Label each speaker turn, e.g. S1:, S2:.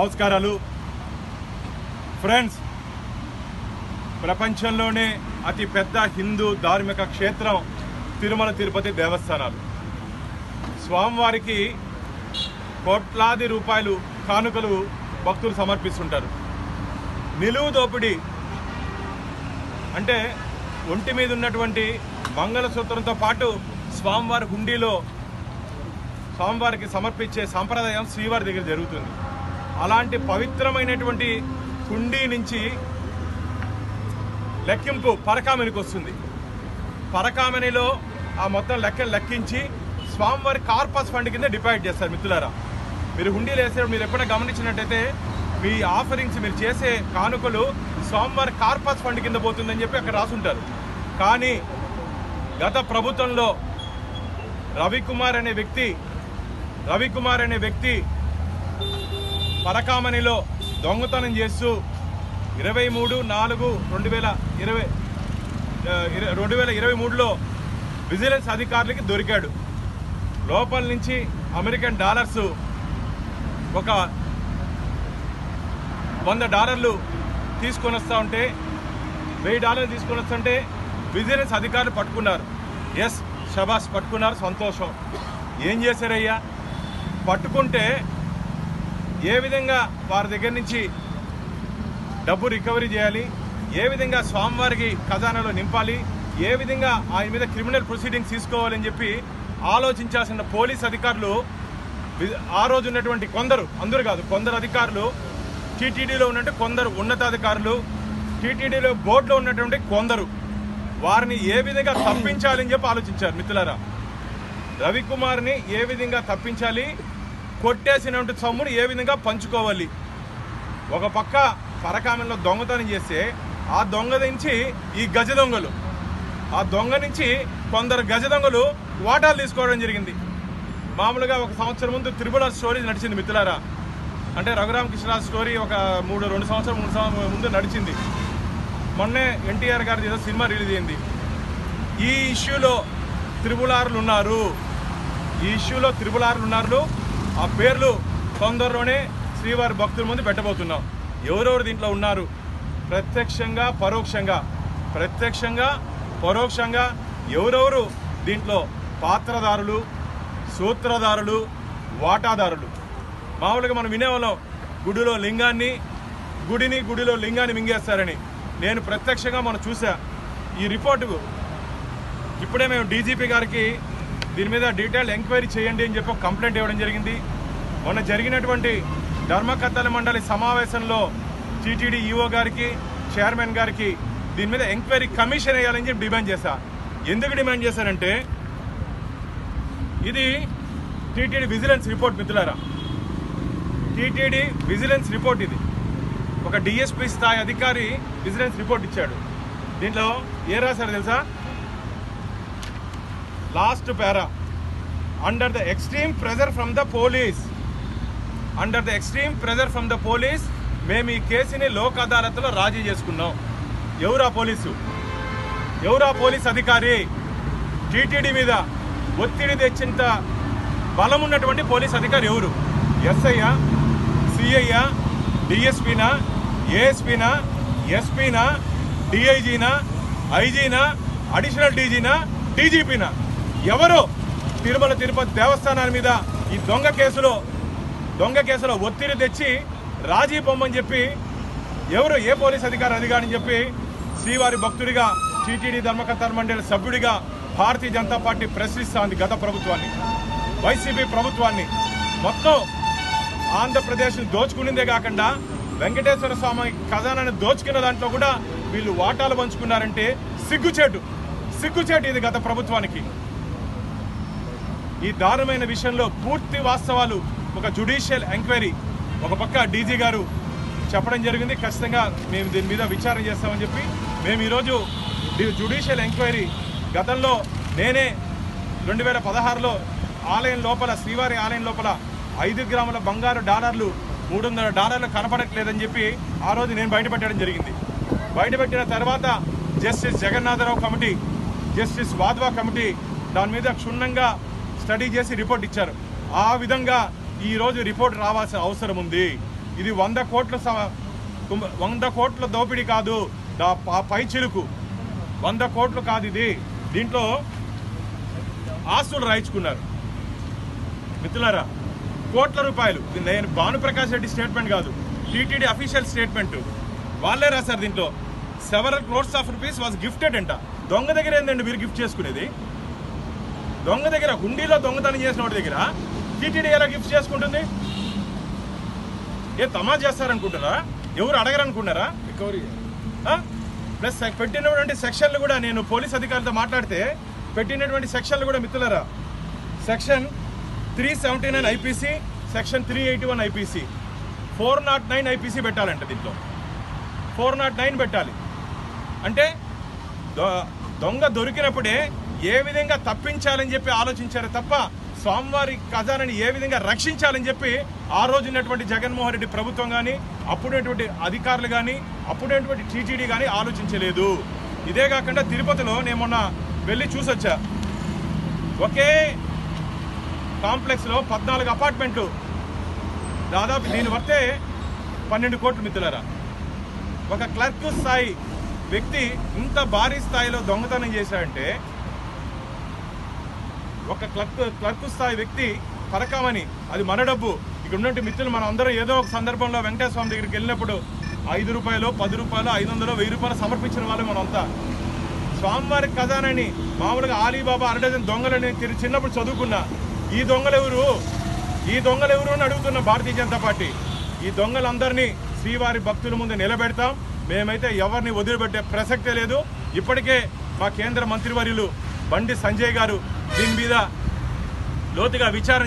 S1: నమస్కారాలు ఫ్రెండ్స్. ప్రపంచంలోనే అతి పెద్ద హిందూ ధార్మిక క్షేత్రం తిరుమల తిరుపతి దేవస్థానాలు. స్వామివారికి కోట్లాది రూపాయలు కానుకలు భక్తులు సమర్పిస్తుంటారు. నిలువు దోపిడీ అంటే ఒంటి మీద ఉన్నటువంటి మంగళసూత్రంతో పాటు స్వామివారి హుండీలో స్వామివారికి సమర్పించే సాంప్రదాయం శ్రీవారి దగ్గర జరుగుతుంది. అలాంటి పవిత్రమైనటువంటి హుండీ నుంచి లెక్కింపు పరకామణికి వస్తుంది. పరకామణిలో ఆ మొత్తం లెక్కలు లెక్కించి స్వామివారి కార్పస్ ఫండ్ కింద డిపాజిట్ చేస్తారు. మిత్రులారా, మీరు హుండీలు వేసే మీరు ఎప్పుడైనా గమనించినట్టయితే మీ ఆఫరింగ్స్ మీరు చేసే కానుకలు స్వామివారి కార్పస్ ఫండ్ కింద పోతుందని చెప్పి అక్కడ రాసుంటారు. కానీ గత ప్రభుత్వంలో రవికుమార్ అనే వ్యక్తి పరకామణిలో దొంగతనం చేస్తూ 23/4/2023లో విజిలెన్స్ అధికారులకి దొరికాడు. లోపల నుంచి అమెరికన్ డాలర్స్ ఒక $100 తీసుకొని వస్తూ ఉంటే $1000 తీసుకొని వస్తుంటే విజిలెన్స్ అధికారులు పట్టుకున్నారు. ఎస్, షబాష్, పట్టుకున్నారు, సంతోషం. ఏం చేశారయ్యా? పట్టుకుంటే ఏ విధంగా వారి దగ్గర నుంచి డబ్బు రికవరీ చేయాలి, ఏ విధంగా స్వామివారికి ఖజానాలో నింపాలి, ఏ విధంగా ఆయన మీద క్రిమినల్ ప్రొసీడింగ్స్ తీసుకోవాలని చెప్పి ఆలోచించాల్సిన పోలీస్ అధికారులు ఆ రోజు ఉన్నటువంటి కొందరు అధికారులు, టీటీడీలో ఉన్నట్టు కొందరు ఉన్నతాధికారులు, టీటీడీలో బోర్డులో ఉన్నటువంటి కొందరు వారిని ఏ విధంగా తప్పించాలని చెప్పి ఆలోచించారు. మిత్రులారా, రవికుమార్ని ఏ విధంగా తప్పించాలి, కొట్టేసినటువంటి సొమ్మును ఏ విధంగా పంచుకోవాలి. ఒక పక్క పరకామణిలో దొంగతనం చేస్తే ఆ దొంగ నుంచి ఆ దొంగ నుంచి కొందరు గజ దొంగలు వాటాలు తీసుకోవడం జరిగింది. మామూలుగా ఒక సంవత్సరం ముందు త్రిపుల స్టోరీ నడిచింది. మిత్రులారా, అంటే రఘురామకృష్ణరాజు స్టోరీ ఒక 3 సంవత్సరం ముందు నడిచింది. మొన్నే ఎన్టీఆర్ గారి ఏదో సినిమా రిలీజ్ అయింది. ఈ ఇష్యూలో త్రిపులార్లు ఉన్నారు. ఆ పేర్లు తొందరలోనే శ్రీవారి భక్తుల ముందు పెట్టబోతున్నాం. ఎవరెవరు దీంట్లో ఉన్నారు? ప్రత్యక్షంగా పరోక్షంగా ఎవరెవరు దీంట్లో పాత్రదారులు, సూత్రధారులు, వాటాదారులు. మామూలుగా మనం వినేవాళ్ళం గుడిలో లింగాన్ని మింగేస్తారని. నేను ప్రత్యక్షంగా మనం చూసా. ఈ రిపోర్టు ఇప్పుడే మేము డీజీపీ గారికి దీని మీద డీటెయిల్ ఎంక్వైరీ చేయండి అని చెప్పి కంప్లైంట్ ఇవ్వడం జరిగింది. మొన్న జరిగినటువంటి ధర్మకర్తల మండలి సమావేశంలో టీటీడీ ఈఓ గారికి, చైర్మన్ గారికి దీని మీద ఎంక్వైరీ కమిషన్ వేయాలని చెప్పి డిమాండ్ చేశా. ఎందుకు డిమాండ్ చేశానంటే ఇది టీటీడీ విజిలెన్స్ రిపోర్ట్. మిత్రులారా, టీటీడీ విజిలెన్స్ రిపోర్ట్ ఇది. ఒక డిఎస్పీ స్థాయి అధికారి విజిలెన్స్ రిపోర్ట్ ఇచ్చాడు. దీంట్లో ఏ రాశారు తెలుసా? Last para, under the extreme pressure from the police మేము ఈ కేసుని లోక్ అదాలత్లో రాజీ చేసుకున్నాం. ఎవరా పోలీస్ అధికారి? టీటీడీ మీద ఒత్తిడి తెచ్చేంత బలం ఉన్నటువంటి పోలీస్ అధికారి ఎవరు? ఎస్ఐయా, సిఐయా, డిఎస్పీనా, ఏఎస్పీనా, ఎస్పీనా, డిఐజీనా, ఐజీనా, అడిషనల్ డీజీనా, డీజీపీనా? ఎవరు? తిరుమల తిరుపతి దేవస్థానాల మీద ఈ దొంగ కేసులో ఒత్తిడి తెచ్చి రాజీ పొమ్మని చెప్పి ఎవరు? ఏ పోలీస్ అధికారి అని చెప్పి శ్రీవారి భక్తుడిగా, టీటీడీ ధర్మకర్తల మండలి సభ్యుడిగా భారతీయ జనతా పార్టీ ప్రశ్నిస్తోంది గత ప్రభుత్వాన్ని, వైసీపీ ప్రభుత్వాన్ని. మొత్తం ఆంధ్రప్రదేశ్ని దోచుకునిందే కాకుండా వెంకటేశ్వర స్వామి ఖజానాన్ని దోచుకున్న దాంట్లో కూడా వీళ్ళు వాటాలు పంచుకున్నారంటే సిగ్గుచేటు ఇది గత ప్రభుత్వానికి. ఈ దారుణమైన విషయంలో పూర్తి వాస్తవాలు ఒక జ్యుడిషియల్ ఎంక్వైరీ ఒక పక్క డీజీ గారు చెప్పడం జరిగింది. ఖచ్చితంగా మేము దీని మీద విచారణ చేస్తామని చెప్పి మేము ఈరోజు జ్యుడిషియల్ ఎంక్వైరీ గతంలో నేనే 2016లో శ్రీవారి ఆలయం లోపల 5 గ్రాముల బంగారు డాలర్లు $300 కనపడట్లేదని చెప్పి ఆ రోజు నేను బయటపెట్టడం జరిగింది. బయటపెట్టిన తర్వాత justice Jagannatharao committee, justice Wadhwa committee దాని మీద క్షుణ్ణంగా స్టడీ చేసి రిపోర్ట్ ఇచ్చారు. ఆ విధంగా ఈరోజు రిపోర్ట్ రావాల్సిన అవసరం ఉంది. ఇది 100 కోట్ల దోపిడీ కాదు, పై చిలుకు 100 కోట్లు కాదు ఇది. దీంట్లో ఆస్తులు రాయించుకున్నారు మిత్రులారా, కోట్ల రూపాయలు. నేను భానుప్రకాష్ రెడ్డి స్టేట్మెంట్ కాదు, టీటీడీ అఫీషియల్ స్టేట్మెంట్, వాళ్ళే రాశారు. దీంట్లో several crores of rupees was gifted అంట. దొంగ దగ్గర ఏందండి మీరు గిఫ్ట్ చేసుకునేది? దొంగ దగ్గర, హుండీలో దొంగతనం చేసిన వాడి దగ్గర టీటీడీ ఎలా గిఫ్ట్ చేసుకుంటుంది? ఏ తమాషా చేస్తారనుకుంటారా? ఎవరు అడగరనుకున్నారా? రికవరీ ప్లస్ పెట్టినటువంటి సెక్షన్లు కూడా, నేను పోలీస్ అధికారులతో మాట్లాడితే పెట్టినటువంటి సెక్షన్లు కూడా మిత్రులారా, section 379 IPC, section 381 IPC, 409 IPC పెట్టాలంట. దీంట్లో 409 పెట్టాలి. అంటే దొంగ దొరికినప్పుడే ఏ విధంగా తప్పించాలని చెప్పి ఆలోచించారు తప్ప స్వామివారి ఖజానాని ఏ విధంగా రక్షించాలని చెప్పి ఆ రోజు ఉన్నటువంటి జగన్మోహన్ రెడ్డి ప్రభుత్వం కానీ, అప్పుడేటువంటి అధికారులు కానీ, అప్పుడేటువంటి టీటీడీ కానీ ఆలోచించలేదు. ఇదే కాకుండా తిరుపతిలో నేను మొన్న వెళ్ళి చూసొచ్చా. ఒకే కాంప్లెక్స్లో 14 అపార్ట్మెంట్లు, దాదాపు దీని వర్తే 12 కోట్లు మిత్రులారా. ఒక క్లర్క్ స్థాయి వ్యక్తి ఇంత భారీ స్థాయిలో దొంగతనం చేశాడంటే, ఒక క్లర్క్ స్థాయి వ్యక్తి పరకామని, అది మన డబ్బు. ఇక్కడ ఉన్నట్టు మిత్రులు మనం అందరం ఏదో ఒక సందర్భంలో వెంకటేశ్వర స్వామి దగ్గరికి వెళ్ళినప్పుడు 5 రూపాయలు, 10 రూపాయలు, 500, 1000 రూపాయలు సమర్పించిన వాళ్ళు మనంతా. స్వామివారి ఖజానాని మామూలుగా ఆలీబాబా, అరడజన్ దొంగలని చిన్నప్పుడు చదువుకున్నా. ఈ దొంగలు ఎవరు అని అడుగుతున్న భారతీయ జనతా పార్టీ. ఈ దొంగలందరినీ శ్రీవారి భక్తుల ముందు నిలబెడతాం. మేమైతే ఎవరిని వదిలిపెట్టే ప్రసక్తే లేదు. ఇప్పటికే మా కేంద్ర మంత్రివర్యులు బండి సంజయ్ గారు దీని మీద లోతుగా విచారణ